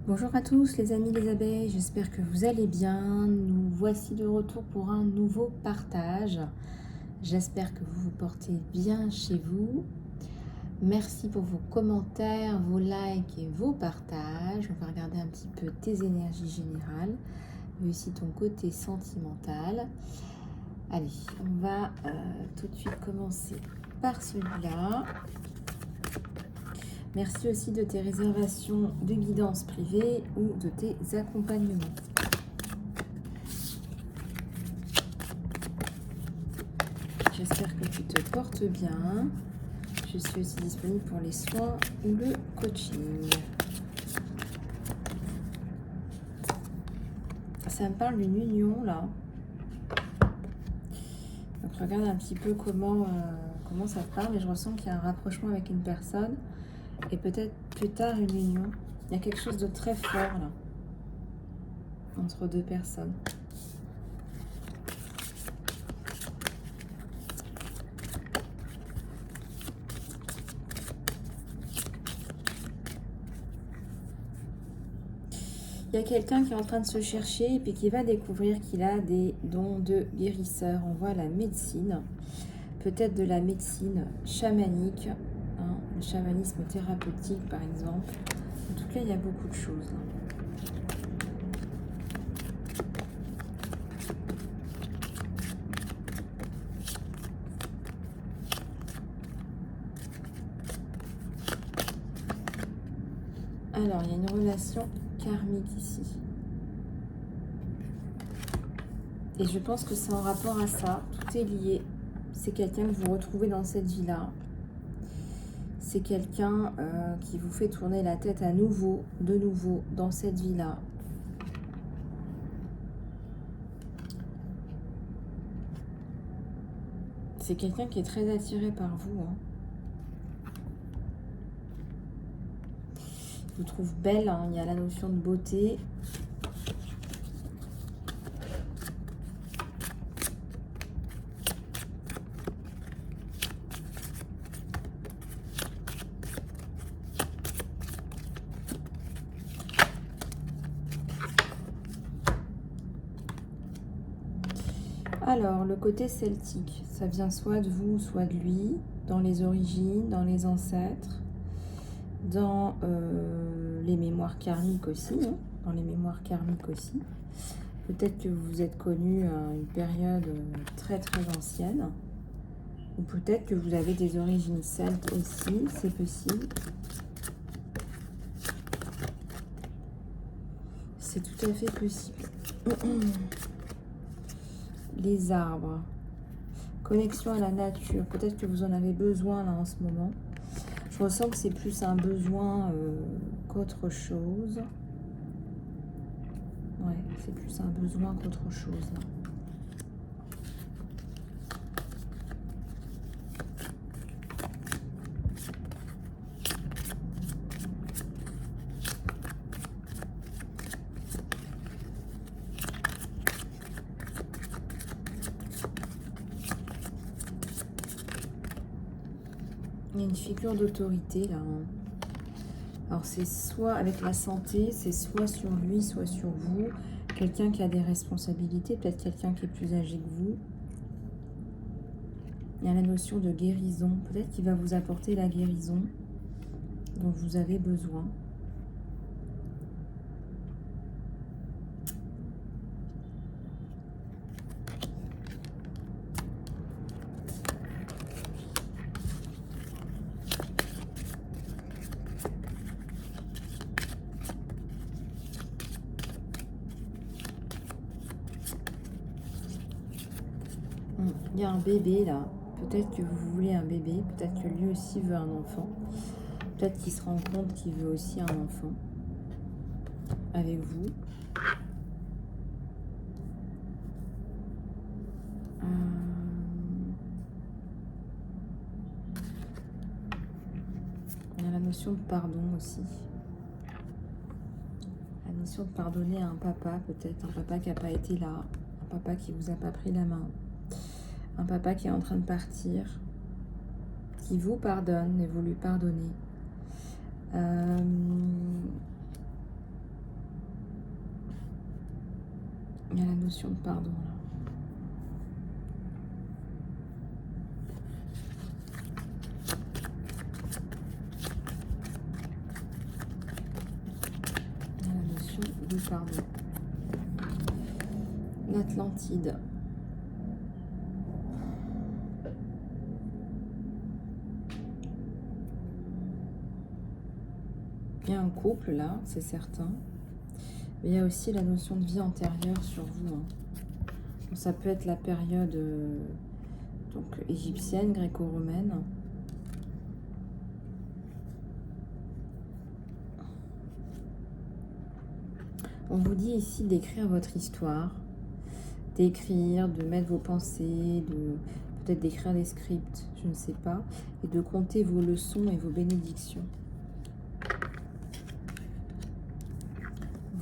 Bonjour à tous les amis les abeilles, j'espère que vous allez bien. Nous voici de retour pour un nouveau partage. J'espère que vous vous portez bien chez vous. Merci pour vos commentaires, vos likes et vos partages. On va regarder un petit peu tes énergies générales, mais aussi ton côté sentimental. Allez, on va tout de suite commencer par celui-là. Merci aussi de tes réservations de guidance privée ou de tes accompagnements. J'espère que tu te portes bien. Je suis aussi disponible pour les soins ou le coaching. Ça me parle d'une union là. Donc regarde un petit peu comment ça te parle. Mais je ressens qu'il y a un rapprochement avec une personne. Et peut-être plus tard une union. Il y a quelque chose de très fort là. Entre deux personnes. Il y a quelqu'un qui est en train de se chercher et puis qui va découvrir qu'il a des dons de guérisseur. On voit la médecine, peut-être de la médecine chamanique, hein, le chamanisme thérapeutique par exemple. En tout cas, il y a beaucoup de choses. Alors, il y a une relation karmique ici. Et je pense que c'est en rapport à ça. Tout est lié. C'est quelqu'un que vous retrouvez dans cette vie-là. C'est quelqu'un qui vous fait tourner la tête à nouveau, de nouveau, dans cette vie-là. C'est quelqu'un qui est très attiré par vous. Hein. Je vous trouve belle. Hein. Il y a la notion de beauté. Alors, le côté celtique, ça vient soit de vous, soit de lui, dans les origines, dans les ancêtres, dans les mémoires karmiques aussi, hein, dans les mémoires karmiques aussi. Peut-être que vous vous êtes connus à une période très très ancienne, ou peut-être que vous avez des origines celtes aussi, c'est possible. C'est tout à fait possible. Les arbres, connexion à la nature, peut-être que vous en avez besoin là en ce moment. Je ressens que c'est plus un besoin qu'autre chose. Ouais, c'est plus un besoin qu'autre chose là. Il y a une figure d'autorité là. Hein. Alors c'est soit avec la santé, c'est soit sur lui, soit sur vous. Quelqu'un qui a des responsabilités, peut-être quelqu'un qui est plus âgé que vous. Il y a la notion de guérison. Peut-être qu'il va vous apporter la guérison dont vous avez besoin. Il y a un bébé là. Peut-être que vous voulez un bébé. Peut-être que lui aussi veut un enfant. Peut-être qu'il se rend compte qu'il veut aussi un enfant avec vous. Il y a la notion de pardon aussi. La notion de pardonner à un papa, peut-être. Un papa qui n'a pas été là. Un papa qui ne vous a pas pris la main. Un papa qui est en train de partir. Qui vous pardonne et vous lui pardonnez. notion de pardon là. La notion du pardon. L'Atlantide. Il y a un couple là, c'est certain. Mais il y a aussi la notion de vie antérieure sur vous. Hein. Donc, ça peut être la période donc, égyptienne, gréco-romaine. On vous dit ici d'écrire votre histoire, d'écrire, de mettre vos pensées, de peut-être d'écrire des scripts, je ne sais pas, et de compter vos leçons et vos bénédictions.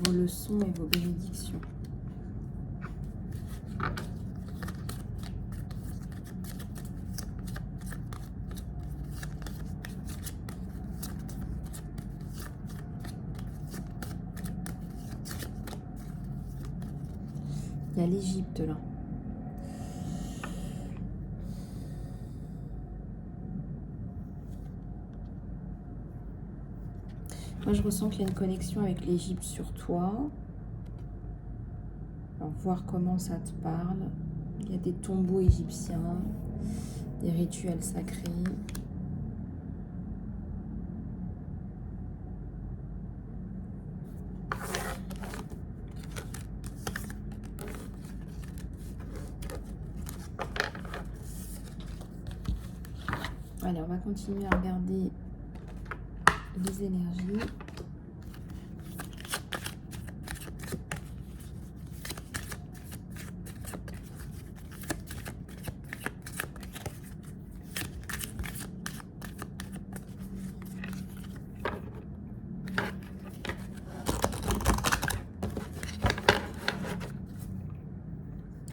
Vos leçons et vos bénédictions. Il y a l'Égypte là. Moi, je ressens qu'il y a une connexion avec l'Égypte sur toi. Alors, voir comment ça te parle. Il y a des tombeaux égyptiens, des rituels sacrés. Allez, on va continuer à regarder les énergies.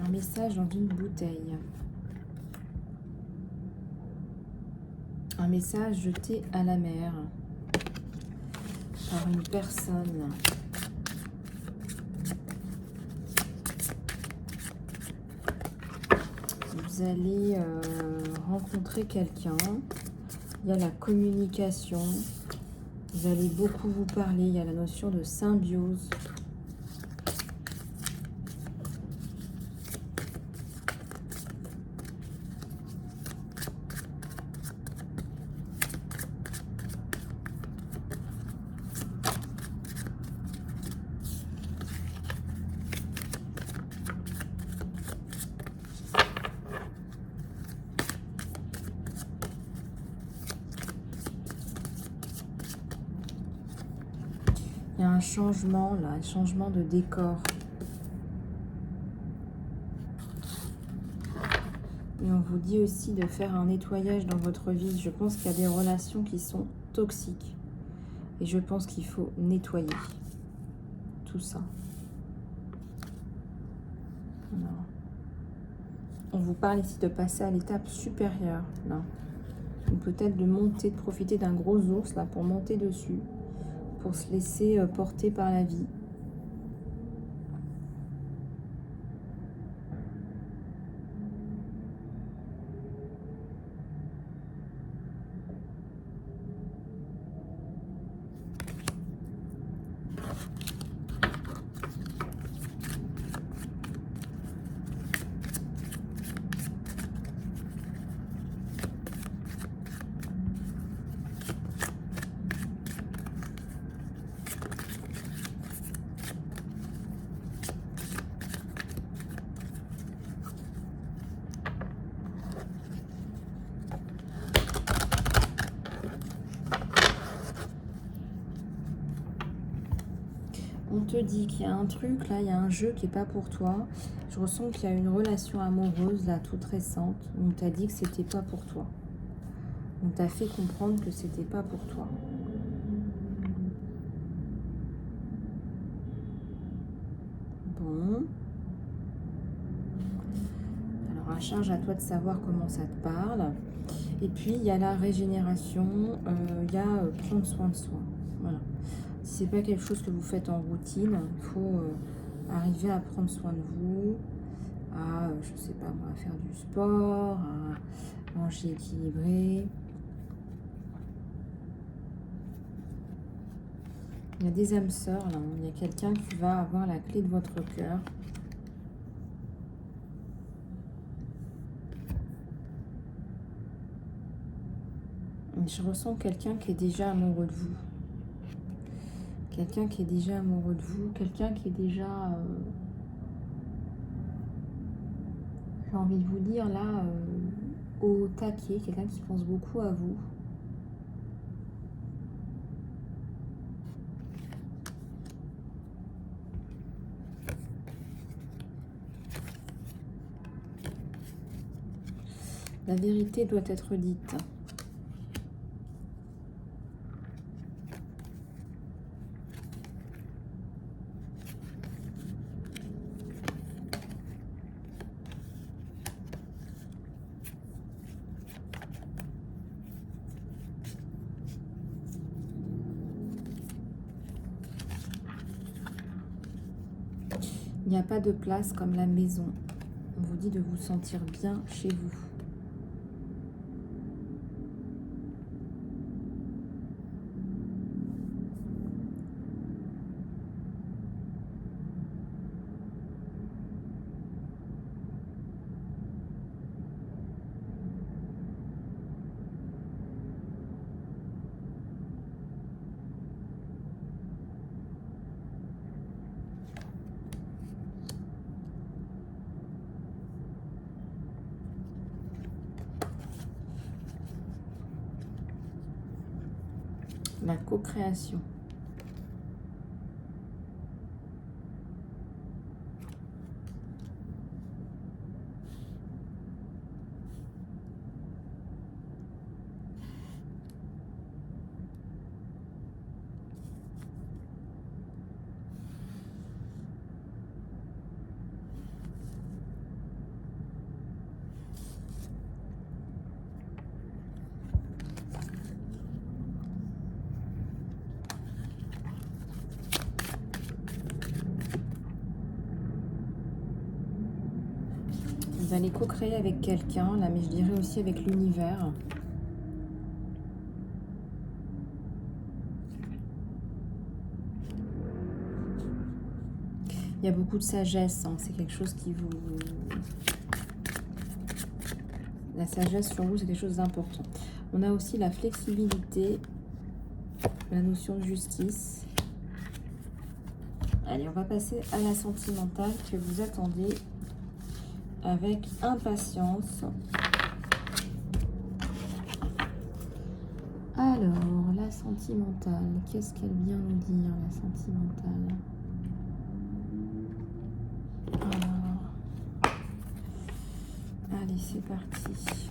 Un message dans une bouteille. Un message jeté à la mer par une personne. Vous allez rencontrer quelqu'un. Il y a la communication. Vous allez beaucoup vous parler. Il y a la notion de symbiose. Il y a un changement là, un changement de décor. Et on vous dit aussi de faire un nettoyage dans votre vie. Je pense qu'il y a des relations qui sont toxiques. Et je pense qu'il faut nettoyer tout ça. Alors, on vous parle ici de passer à l'étape supérieure. Là. Ou peut-être de monter, de profiter d'un gros ours là pour monter dessus. Pour se laisser porter par la vie. On te dit qu'il y a un truc, là, il y a un jeu qui n'est pas pour toi. Je ressens qu'il y a une relation amoureuse, là, toute récente. On t'a dit que c'était pas pour toi. On t'a fait comprendre que c'était pas pour toi. Bon. Alors, à charge à toi de savoir comment ça te parle. Et puis, il y a la régénération, il y a prendre soin de soi. Voilà. Si c'est pas quelque chose que vous faites en routine, il faut arriver à prendre soin de vous, à, je sais pas moi, à faire du sport, à manger équilibré. Il y a des âmes sœurs là, il y a quelqu'un qui va avoir la clé de votre cœur. Je ressens quelqu'un qui est déjà amoureux de vous. Quelqu'un qui est déjà amoureux de vous, quelqu'un qui est déjà, j'ai envie de vous dire là, au taquet, quelqu'un qui pense beaucoup à vous. La vérité doit être dite. Il n'y a pas de place comme la maison. On vous dit de vous sentir bien chez vous. La co-création. Vous allez co-créer avec quelqu'un, là, mais je dirais aussi avec l'univers. Il y a beaucoup de sagesse, hein. C'est quelque chose qui vous... La sagesse sur vous, c'est quelque chose d'important. On a aussi la flexibilité, la notion de justice. Allez, on va passer à la sentimentale que vous attendez avec impatience. Alors, la sentimentale, qu'est-ce qu'elle vient nous dire, la sentimentale? Alors, allez, c'est parti.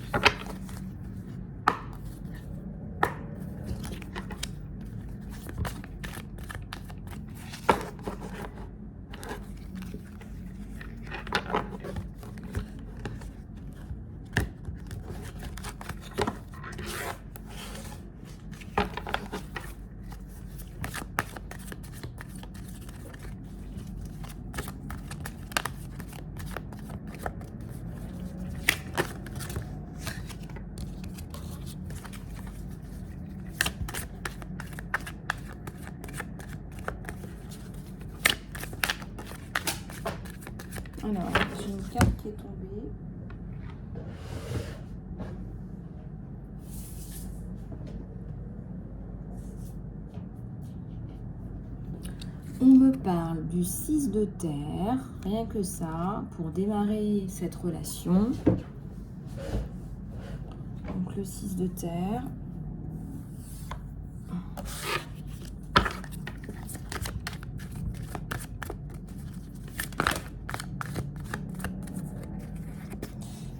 Alors, j'ai une carte qui est tombée. On me parle du 6 de terre, rien que ça, pour démarrer cette relation. Donc le 6 de terre.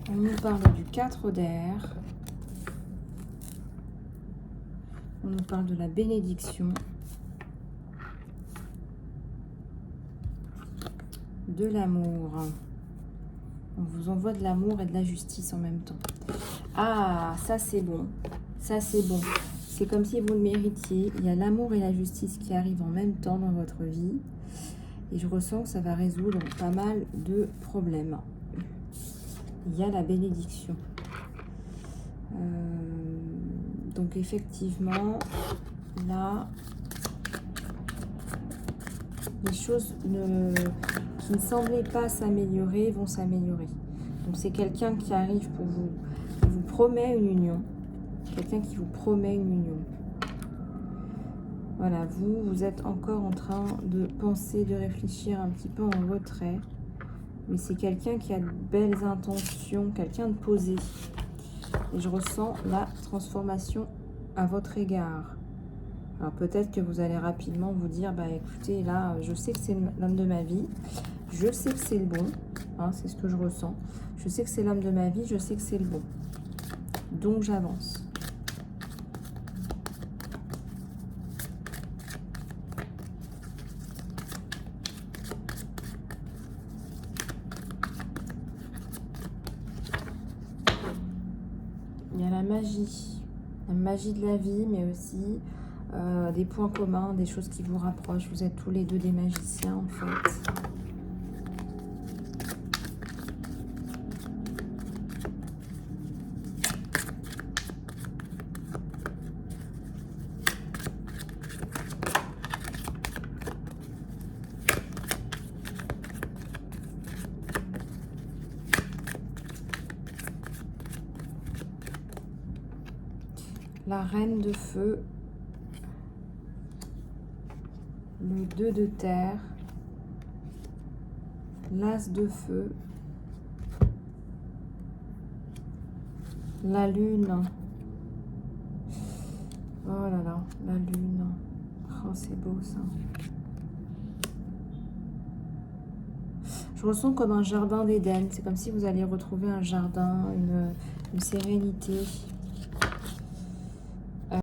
On nous parle du 4 d'air. On nous parle de la bénédiction. De l'amour. On vous envoie de l'amour et de la justice en même temps. Ah, ça c'est bon. Ça c'est bon. C'est comme si vous le méritiez. Il y a l'amour et la justice qui arrivent en même temps dans votre vie. Et je ressens que ça va résoudre pas mal de problèmes. Il y a la bénédiction. Donc effectivement, là, les choses qui ne semblaient pas s'améliorer vont s'améliorer. Donc c'est quelqu'un qui arrive pour vous, qui vous promet une union. Quelqu'un qui vous promet une union. Voilà, vous êtes encore en train de penser, de réfléchir un petit peu en retrait. Mais c'est quelqu'un qui a de belles intentions, quelqu'un de posé. Et je ressens la transformation à votre égard. Alors peut-être que vous allez rapidement vous dire, bah écoutez, là, je sais que c'est l'homme de ma vie. Je sais que c'est le bon. Hein, c'est ce que je ressens. Je sais que c'est l'homme de ma vie, je sais que c'est le bon. Donc j'avance. Il y a la magie de la vie, mais aussi des points communs, des choses qui vous rapprochent. Vous êtes tous les deux des magiciens, en fait. La reine de feu, le 2 de terre, l'as de feu, la lune. Oh là là, la lune. Oh, c'est beau ça. Je ressens comme un jardin d'Éden. C'est comme si vous alliez retrouver un jardin, une sérénité.